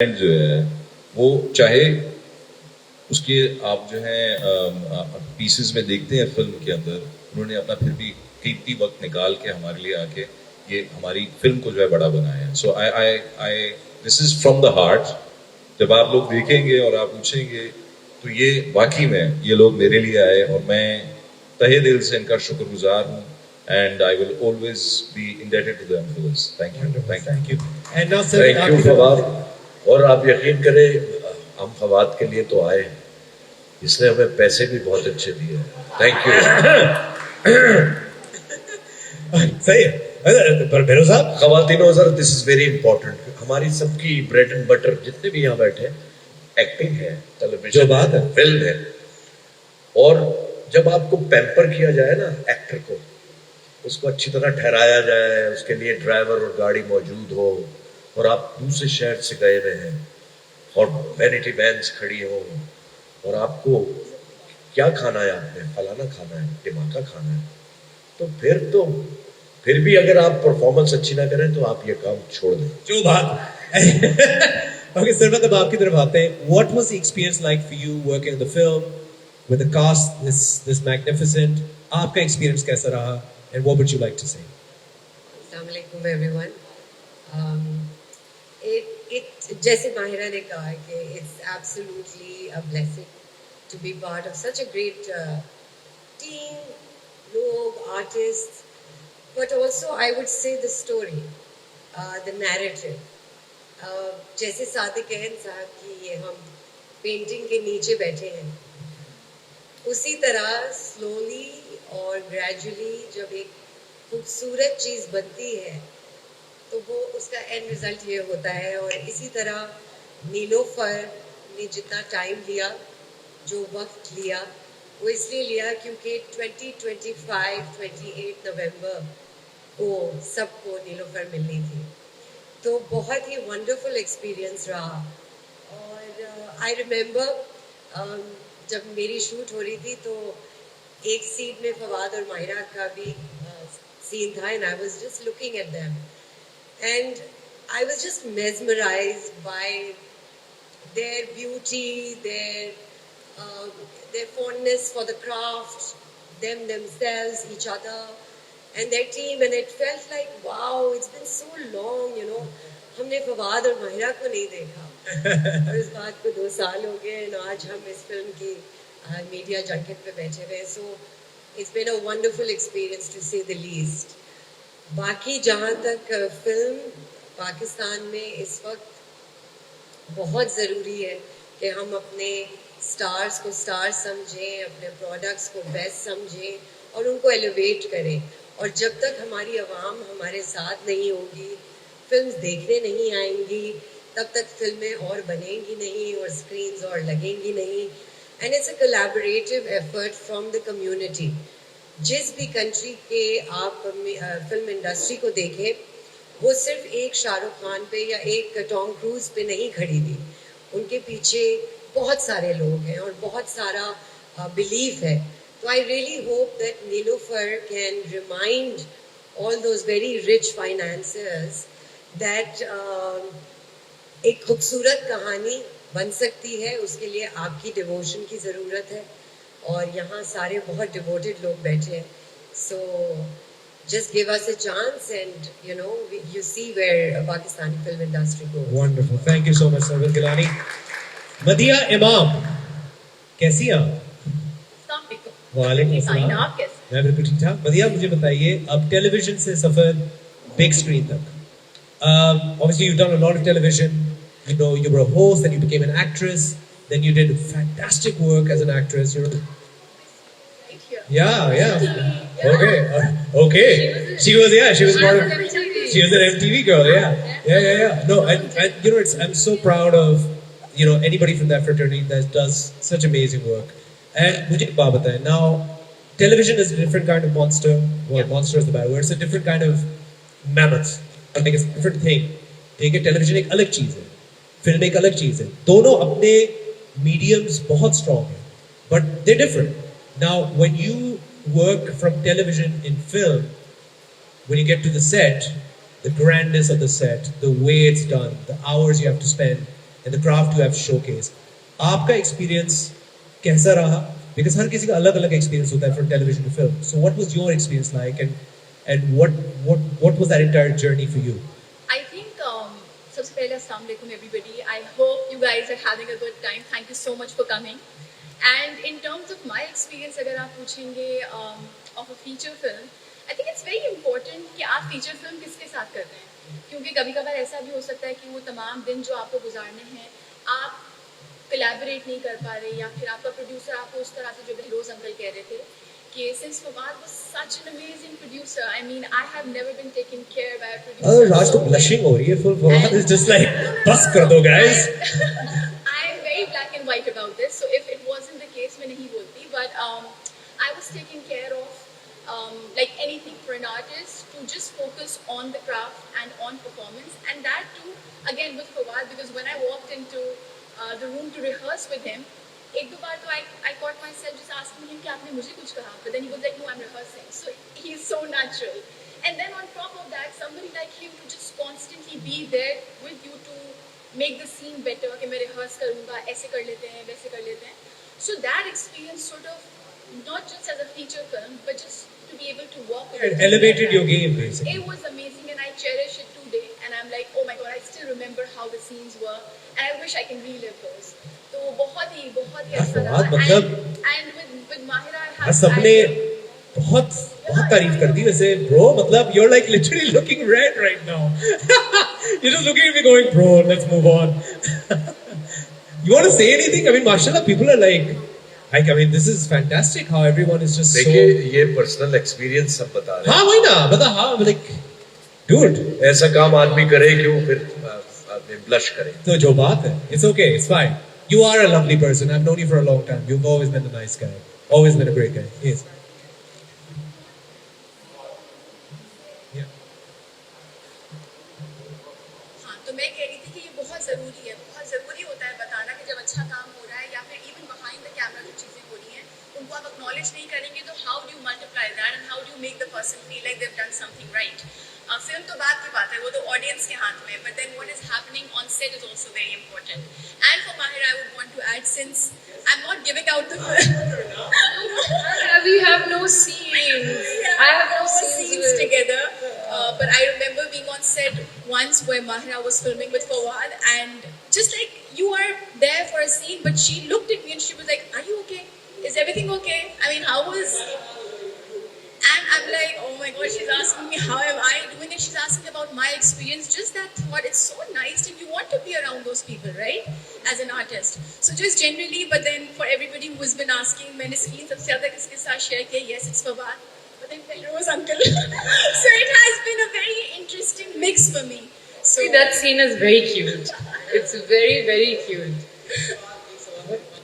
जो है वो चाहे उसके आप जो है पीसेस में देखते हैं फिल्म के अंदर उन्होंने अपना फिर भी कीमती वक्त निकाल के हमारे लिए आके ये हमारी फिल्म को जो है बड़ा बनाया है. So I this is from the heart. जब आप लोग देखेंगे और आप पूछेंगे तो ये वाकई में ये लोग मेरे लिए आए और मैं तहे दिल से इनका शुक्रगुजार हूँ. And I will always be indebted to them for this. Thank you. Thank you. And now, sir, thank you Fawad. और आप यकीन करें हम फवाद के लिए तो आए, इसने हमें पैसे भी बहुत अच्छे दिए. Thank you. सही है पर भैरव साहब, खवातीनो sir, this is very important. हमारी सबकी ब्रेड एंड बटर जितने भी यहाँ बैठे, एक्टिंग है, टेलीविजन, जो बात है, फिल्म है. और जब आपको पैम्पर किया जाए ना एक्टर को, उसको अच्छी तरह ठहराया जाए, उसके लिए ड्राइवर और गाड़ी मौजूद हो, और आप दूसरे शहर से गए हुए हैं और वैनिटी वैन्स खड़ी हो और आपको क्या खाना है, आपने फलाना खाना है, टिमाका खाना है, तो फिर भी अगर आप परफॉर्मेंस अच्छी ना करें तो आप ये काम छोड़ दें. जो बात ओके सर, मतलब आपकी तरफ आते हैं. What was the experience like for you working in the film with the cast this magnificent? आपका एक्सपीरियंस कैसा रहा? And what would you like to say? Assalamu alaikum everyone. जैसे माहिरा ने कहा कि it's absolutely a blessing to be part of such a great team, लोग, artists, but also I would say the story, the narrative. जैसे सादिक अहन साहब की ये हम पेंटिंग के नीचे बैठे हैं, उसी तरह स्लोली और ग्रेजुअली जब एक खूबसूरत चीज़ बनती है तो वो उसका एंड रिज़ल्ट ये होता है. और इसी तरह नीलोफर ने जितना टाइम लिया, जो वक्त लिया, वो इसलिए लिया क्योंकि 28 नवंबर को सबको नीलोफर मिलनी थी. तो बहुत ही वंडरफुल एक्सपीरियंस रहा. और आई रिमेंबर जब मेरी शूट हो रही थी तो एक सीट में फवाद और माहिरा का भी सीन था, and I was just looking at them and I was just mesmerised bye there beauty, their fondness for the craft, themselves, each other, and their team, and it felt like wow, it's been so long, you know, हमने फवाद और माहिरा को नहीं देखा और इस बात को 2 साल हो गए. आज हम इस फिल्म की मीडिया जंकेट पे बैठे हुए. So it's been a wonderful experience to say the least. बाकी जहाँ तक फिल्म पाकिस्तान में इस वक्त बहुत ज़रूरी है कि हम अपने स्टार्स को स्टार समझें, अपने प्रोडक्ट्स को बेस्ट समझें और उनको एलिवेट करें. और जब तक हमारी आवाम हमारे साथ नहीं होगी, फिल्म्स देखने नहीं आएंगी, तब तक फिल्में और बनेंगी नहीं और स्क्रीन्स और लगेंगी नहीं. And it's a collaborative effort from the community. जिस भी कंट्री के आप फिल्म इंडस्ट्री को देखें, वो सिर्फ एक शाहरुख खान पे या एक टॉम क्रूज पे नहीं खड़ी थी. उनके पीछे बहुत सारे लोग हैं और बहुत सारा बिलीफ है. तो I really hope that Neelofar can remind all those very rich financiers that एक खूबसूरत कहानी बन सकती है. उसके लिए आपकी डिवोशन की ज़रूरत है और यहाँ सारे बहुत डिवोटेड लोग बैठे हैं. सो just give us a chance and you know you see where Pakistani film industry goes. Wonderful. Thank you so much, Sarwar Gilani. Madiha Imam, कैसी हैं आप? वालेकुम अस्सलाम. आप कैसे? मैं बिल्कुल ठीक ठाक. मदिहा, मुझे बताइए, अब टेलीविजन से सफ़र बिग स्क्रीन तक, obviously you've done a lot of television. You know, you were a host, then you became an actress, then you did fantastic work as an actress. You know, Right here. yeah. Okay. She was part of. She was an MTV girl. Yeah. No, and you know, I'm so proud of anybody from that fraternity that does such amazing work. And मुझे एक बात बताएं. Now, television is a different kind of monster. Well, monster is the bad word. It's a different kind of mammoth. I think it's a different thing. ठीक है, television एक अलग चीज़ है, film एक अलग चीज़ है. दोनों अपने मीडियम्स बहुत स्ट्रॉन्ग हैं, but they different. Now when you work from television in film, when you get to the set, the grandness of the set, the way it's done, the hours you have to spend, and the craft you have showcased. आपका experience कैसा रहा? Because हर किसी का अलग-अलग experience होता है from television to film. So what was your experience like, and what was that entire journey for you? I think सबसे पहले अस्सलाम वालेकुम everybody. I hope you guys are having a good time. Thank you so much for coming. And in terms of my experience, अगर आप पूछेंगे of a feature film, I think it's very important कि आप feature film किसके साथ कर रहे हैं, क्योंकि कभी कभार ऐसा भी हो सकता है कि वो तमाम दिन जो आपको गुजारने हैं आप collaborate नहीं कर पा रहे, या फिर आपका प्रोड्यूसर आपको उस तरह से, जो बहरोज अंकल कह रहे थे कि since Fawad was such an amazing producer, I mean I have never been taken care by a producer. Raj तो blushing हो रही है full. Fawad is just like बस कर दो guys. I am very black and white about this, so if it wasn't the case मैं नहीं बोलती, but I was taken care of like anything for an artist to just focus on the craft and on performance, and that too again with Fawad, because when I walked into the room to rehearse with him, एक दो बार तो I caught myself just asking him कि आपने मुझे कुछ कहा, but then he was like, no, I'm rehearsing. So he's so natural. And then on top of that, somebody like him to just constantly be there with you to make the scene better, कि मैं rehearse करूँगा, ऐसे कर लेते हैं, वैसे कर लेते हैं. So that experience sort of, not just as a feature film, but just to be able to work with It elevated your game basically. It was amazing, and I cherish it today. And I'm like, oh my god, I still remember how the scenes were, and I wish I can relive those. तो बहुत ही अच्छा लगा. And with Mahira, I have. सबने बहुत तारीफ कर दी वैसे bro. मतलब you're like literally looking red right now. You're just looking at me going, bro, let's move on. You want to say anything? I mean, mashallah, people are like, I mean, this is fantastic how everyone is just देखिए so. ये personal experience सब बता रहे हाँ वही ना बता. हाँ like dude, ऐसा काम आदमी करे क्यों फिर आदमी ब्लश करे. तो जो बात है, it's okay, it's fine. You are a lovely person. I've known you for a long time. You've always been a nice guy. Always been a great guy. Yes. Yeah. हाँ, तो मैं कह रही थी कि ये बहुत ज़रूरी होता है बताना कि जब अच्छा काम हो रहा है, या फिर even behind the camera जो चीज़ें हो रही हैं उनको आप acknowledge नहीं करेंगे, तो how do you multiply that and how do you make the person feel like they've done something right? Film तो बात की बात है, वो तो ऑडियंस के हाथ में, but then what is happening on set is also very important. And for Mahir, I would want to add, since I'm not giving out the We have no scenes. I have no scenes together, but I remember being on set once where Mahira was filming with Fawad, and just like you are there for a scene, but she looked at me and she was like, "Are you okay? Is everything okay? I mean, how was?" And I'm like, oh my god, she's asking me how am I doing, and she's asking about my experience. Just that thought, it's so nice, and you want to be around those people, right? As an artist. So just generally, but then for everybody who has been asking, मैंने screen सबसे ज़्यादा किसके साथ share किया? Yes, it's Fawad, but then Feroz uncle. So it has been a very interesting mix for me. So See, that scene is very cute. It's very, very cute.